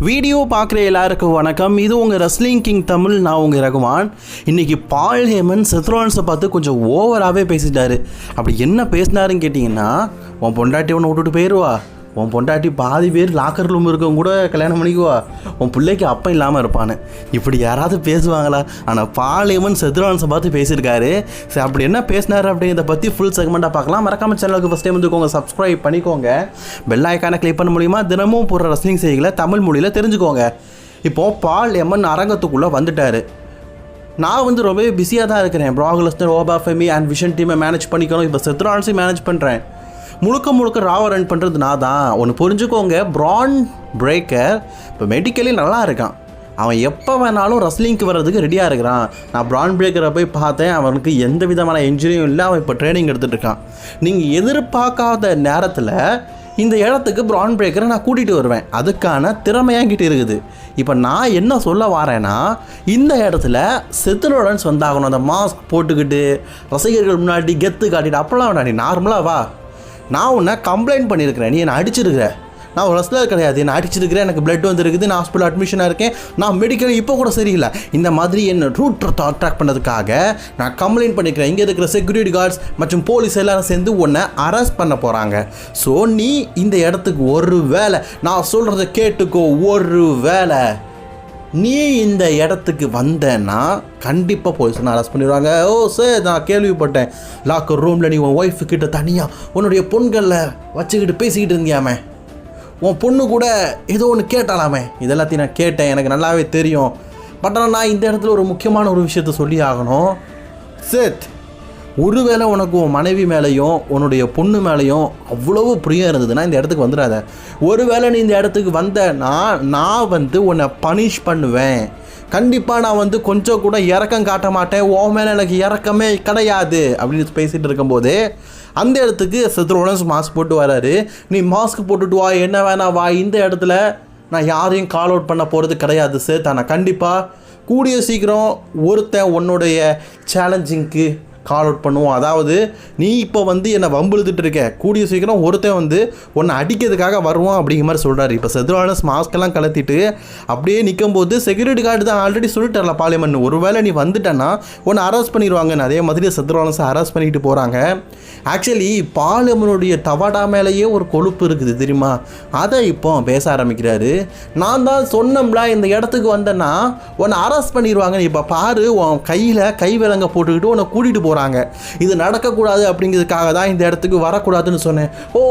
Video பார்க்குற எல்லாருக்கும் வணக்கம். இது உங்கள் ரெஸ்லிங் கிங் தமிழ். நான் உங்கள் ரகுமான். இன்றைக்கி பால் ஹேமன் செத் ரோலன்ஸை பார்த்து கொஞ்சம் ஓவராகவே பேசிட்டாரு. அப்படி என்ன பேசினாருன்னு கேட்டிங்கன்னா, உன் பொண்டாட்டி ஒன்று விட்டுட்டு போயிடுவா, உன் பொண்டாட்டி பாதி பேர் லாக்கர் ரூம் இருக்கவங்க கூட கல்யாணம் பண்ணிக்குவா, உன் பிள்ளைக்கு அப்போ இல்லாமல் இருப்பான்னு. இப்படி யாராவது பேசுவாங்களா? ஆனால் பால் ஹேமன் செத் ரோலன்ஸை பார்த்து பேசியிருக்காரு. சரி, அப்படி என்ன பேசினார் அப்படிங்கிறத பற்றி ஃபுல் செக்மெண்ட்டாக பார்க்கலாம். மறக்காம சேனலுக்கு ஃபஸ்ட் டைம் வந்துக்கோங்க, சப்ஸ்கிரைப் பண்ணிக்கோங்க, பெல் ஐக்கானை கிளிக் பண்ண மூலிமா தினமும் போடுற ரெஸ்லிங் செய்திகளை தமிழ் மொழியில் தெரிஞ்சுக்கோங்க. இப்போது பால் ஹேமன் அரங்கத்துக்குள்ளே வந்துட்டார். நான் ரொம்பவே பிஸியாக தான் இருக்கிறேன். Prague Lesnar, ஓபா Femi and vision டீமை மேனேஜ் பண்ணிக்கணும். இப்போ செத் ரோலன்ஸையும் மேனேஜ் பண்ணுறேன். முழுக்க ராவை ரன் பண்ணுறது நான் தான். ஒன்று புரிஞ்சுக்கோங்க, பிரான் பிரேக்கர் இப்போ மெடிக்கலி நல்லா இருக்கான். அவன் எப்போ வேணாலும் ரெஸ்லிங்க்கு வர்றதுக்கு ரெடியாக இருக்கிறான். நான் பிரான் பிரேக்கரை போய் பார்த்தேன், அவனுக்கு எந்த விதமான இன்ஜுரியும் இல்லை. அவன் இப்போ ட்ரைனிங் எடுத்துகிட்டு இருக்கான். நீங்கள் எதிர்பார்க்காத நேரத்தில் இந்த இடத்துக்கு பிரான் பிரேக்கரை நான் கூட்டிகிட்டு வருவேன். அதுக்கான திறமையாங்கிட்டு இருக்குது. இப்போ நான் என்ன சொல்ல வரேன்னா, இந்த இடத்துல செத் ரோலன்ஸ் வந்தாகணும். அந்த மாஸ்க் போட்டுக்கிட்டு ரசிகர்கள் முன்னாடி கெத்து காட்டிட்டு அப்போல்லாம் வேணா, நீ நார்மலாக வா. நான் உன்னை கம்ப்ளைண்ட் பண்ணியிருக்கிறேன், நீ என்னை அடிச்சிருக்கிற. நான் ஒரு ரெஸ்லர் கிடையாது, என்னை அடிச்சிருக்கிறேன், எனக்கு பிளட் வந்துருக்குது, நான் ஹாஸ்பிட்டல் அட்மிஷனாக இருக்கேன், நான் மெடிக்கல் இப்போ கூட சரியில்லை. இந்த மாதிரி என்னை ரூட் அட்ராக்ட் பண்ணதுக்காக நான் கம்ப்ளைண்ட் பண்ணிக்கிறேன். இங்கே இருக்கிற செக்யூரிட்டி கார்ட்ஸ் மற்றும் போலீஸ் எல்லாரும் சேர்ந்து உன்னை அரெஸ்ட் பண்ண போகிறாங்க. ஸோ நீ இந்த இடத்துக்கு ஒரு வேளை, நான் சொல்கிறத கேட்டுக்கோ, ஒரு வேளை நீ இந்த இடத்துக்கு வந்தேன்னா கண்டிப்பாக போலீஸ் அரெஸ்ட் பண்ணிடுவாங்க. ஓ சார், நான் கேள்விப்பட்டேன், லாக்கர் ரூமில் நீ உன் ஒய்ஃபு கிட்ட தனியாக உன்னுடைய பொண்களில் வச்சுக்கிட்டு பேசிக்கிட்டு இருந்தியாமே, உன் பொண்ணு கூட ஏதோ ஒன்று கேட்டாலாமே. இதெல்லாத்தையும் நான் கேட்டேன், எனக்கு நல்லாவே தெரியும். பட் ஆனால் நான் இந்த இடத்துல ஒரு முக்கியமான ஒரு விஷயத்த சொல்லி ஆகணும். செத், ஒருவேளை உனக்கு உன் மனைவி மேலேயும் உன்னுடைய பொண்ணு மேலேயும் அவ்வளவு பிரியம் இருந்ததுன்னா இந்த இடத்துக்கு வந்துடாத. ஒருவேளை நீ இந்த இடத்துக்கு வந்தேன்னா நான் உன்னை பனிஷ் பண்ணுவேன். கண்டிப்பாக நான் கொஞ்சம் கூட இறக்கம் காட்ட மாட்டேன். உன் மேலே எனக்கு இறக்கமே கிடையாது அப்படின்னு பேசிகிட்டு இருக்கும்போது அந்த இடத்துக்கு செத் ரோலன்ஸ் மாஸ்க் போட்டு வராரு. நீ மாஸ்க் போட்டுட்டு வா, என்ன வேணா வா, இந்த இடத்துல நான் யாரையும் கால் அவுட் பண்ண போகிறது கிடையாது சார். ஆனால் கண்டிப்பாக கூடிய சீக்கிரம் ஒருத்தன் உன்னுடைய சேலஞ்சிங்க்கு கால் அவுட் பண்ணுவோம். அதாவது நீ இப்போ என்னை வம்புழுத்துட்டு இருக்க, கூடிய சீக்கிரம் ஒருத்தன் உன்னை அடிக்கிறதுக்காக வருவான் அப்படிங்கிற மாதிரி சொல்கிறாரு. இப்போ செத் ரோலன்ஸ் மாஸ்க்கெல்லாம் கலத்திட்டு அப்படியே நிற்கும்போது செக்யூரிட்டி கார்டு தான் ஆல்ரெடி சொல்லிட்டார்ல பார்லிமெண்ட், ஒருவேளை நீ வந்துட்டேன்னா உன்னை அரெஸ்ட் பண்ணிடுவாங்கன்னு. அதே மாதிரி செத் ரோலன்ஸை அரெஸ்ட் பண்ணிட்டு போகிறாங்க. ஆக்சுவலி பார்லிமெண்ட்டுடைய தவாடா மேலேயே ஒரு கொழுப்பு இருக்குது தெரியுமா, அதை இப்போ பேச ஆரம்பிக்கிறாரு. நான் தான் சொன்னோம்ல, இந்த இடத்துக்கு வந்தேன்னா உன்னை அரெஸ்ட் பண்ணிடுவாங்க. இப்போ பாரு, உன் கையில் கை விலங்க போட்டுக்கிட்டு உன்னை கூட்டிகிட்டு போகிறாங்க. இது நடக்கக்கூடாது அப்படிங்கிறதுக்காக தான் இந்த இடத்துக்கு வரக்கூடாதுன்னு சொன்னேன். ஓ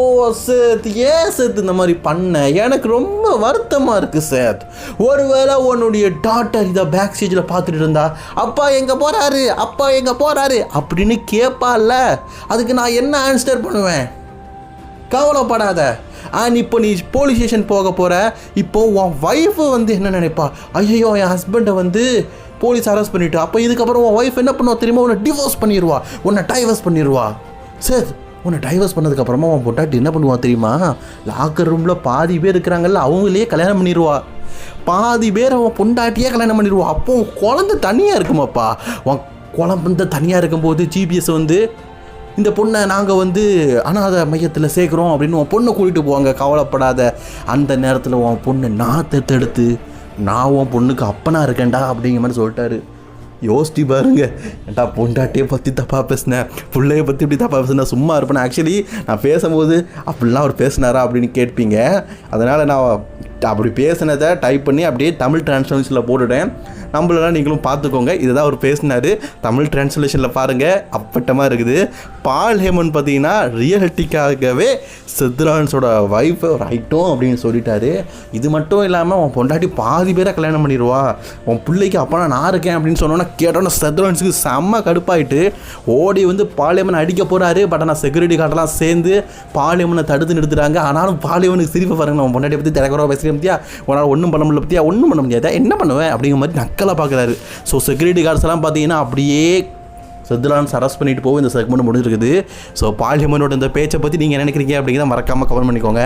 சேத், ஏன் சேத் இந்த மாதிரி பண்ண? எனக்கு ரொம்ப வருத்தமாக இருக்குது சேத். ஒருவேளை உன்னுடைய டாட்டர் இதை பேக் ஸ்டேஜில் பார்த்துட்டு இருந்தா, அப்பா எங்கே போகிறாரு, அப்பா எங்கே போகிறாரு அப்படின்னு கேட்பால, அதுக்கு நான் என்ன ஆன்சர் பண்ணுவேன்? கவலைப்படாத. அண்ட் இப்போ நீ போலீஸ் ஸ்டேஷன் போக போகிற. இப்போ உன் ஒய்ஃபு என்ன நினைப்பா, ஐயோ என் ஹஸ்பண்டை போலீஸ் அரெஸ்ட் பண்ணிவிட்டு, அப்போ இதுக்கப்புறம் உன் ஒய்ஃப் என்ன பண்ணுவா தெரியுமா? உன்னை டிவோர்ஸ் பண்ணிடுவா, உன்னை டைவர்ஸ் பண்ணிடுவா. சரி, உன்னை டைவர்ஸ் பண்ணதுக்கப்புறமா உன் பொண்டாட்டி என்ன பண்ணுவா தெரியுமா? லாக்கர் ரூமில் பாதி பேர் இருக்கிறாங்கல்ல, அவங்களே கல்யாணம் பண்ணிடுவா. பாதி பேர் அவன் பொண்டாட்டியே கல்யாணம் பண்ணிடுவா. அப்போ குழந்தை தனியாக இருக்குமாப்பா. உன் குழந்தை தனியாக இருக்கும்போது ஜிபிஎஸ் இந்த பொண்ணை நாங்கள் அனாதை மையத்தில் சேர்க்குறோம் அப்படின்னு உன் பொண்ணை கூட்டிகிட்டு போவாங்க. கவலைப்படாத. அந்த நேரத்தில் உன் பொண்ணு நான் தத்தெடுத்து நான் உன் பொண்ணுக்கு அப்பனா இருக்கேன்டா அப்படிங்கிற மாதிரி சொல்லிட்டாரு. யோசிச்சு பாருங்க, ஏன்டா பொண்டாட்டியை பற்றி தப்பாக பேசினேன், பிள்ளைய பற்றி இப்படி தப்பாக பேசினேன், சும்மா இருப்பேன். ஆக்சுவலி நான் பேசும்போது அப்படிலாம் அவர் பேசினாரா அப்படின்னு கேட்பீங்க. அதனால் நான் அப்படி பேசினதை டைப் பண்ணி அப்படியே தமிழ் டிரான்ஸ்லேஷனில் போட்டுட்டேன். நம்மளெல்லாம் நீங்களும் பார்த்துக்கோங்க. இதுதான் அவர் பேசினார். தமிழ் டிரான்ஸ்லேஷனில் பாருங்கள், அப்பட்டமாக இருக்குது. பால் ஹேமன் பார்த்தீங்கன்னா ரியலிட்டிக்காகவே செத் ரோலன்ஸோட ஒய்ஃபை ரைட்டும் அப்படின்னு சொல்லிட்டாரு. இது மட்டும் இல்லாமல் உன் பொண்டாட்டி பாதி பேரை கல்யாணம் பண்ணிடுவா, உன் பிள்ளைக்கு அப்போ நான் இருக்கேன் அப்படின்னு சொன்னோன்னா கேட்டோன்னா செத் ரோலன்ஸுக்கு செம்ம கடுப்பாயிட்டு ஓடி பால் ஹேமனை அடிக்க போகிறாரு. பட் ஆனால் செக்யூரிட்டி கார்டெல்லாம் சேர்ந்து பால் ஹேமனை தடுத்து நிறுத்துறாங்க. ஆனாலும் பால் ஹேமனுக்கு சிரிப்பு பாருங்க, உன் பொண்டாட்டியை பற்றி திறக்கிறோம் பேசுகிறேன் பற்றியா, உன்னால் ஒன்றும் பண்ண முடியல பற்றியா, ஒன்றும் பண்ண முடியாதா, என்ன பண்ணுவேன் அப்படிங்கிற மாதிரி நக்கலாக பார்க்குறாரு. ஸோ செக்யூரிட்டி கார்ட்ஸ் எல்லாம் பார்த்தீங்கன்னா அப்படியே செத் ரோலன்ஸ் அரெஸ்ட் பண்ணிட்டு போகும் இந்த செக்மெண்ட் முடிஞ்சிருக்குது. ஸோ பால் ஹேமனோட இந்த பேச்சை பற்றி நீங்கள் நினைக்கிறீங்க அப்படிங்கிறத மறக்காமல் கமெண்ட் பண்ணிக்கோங்க.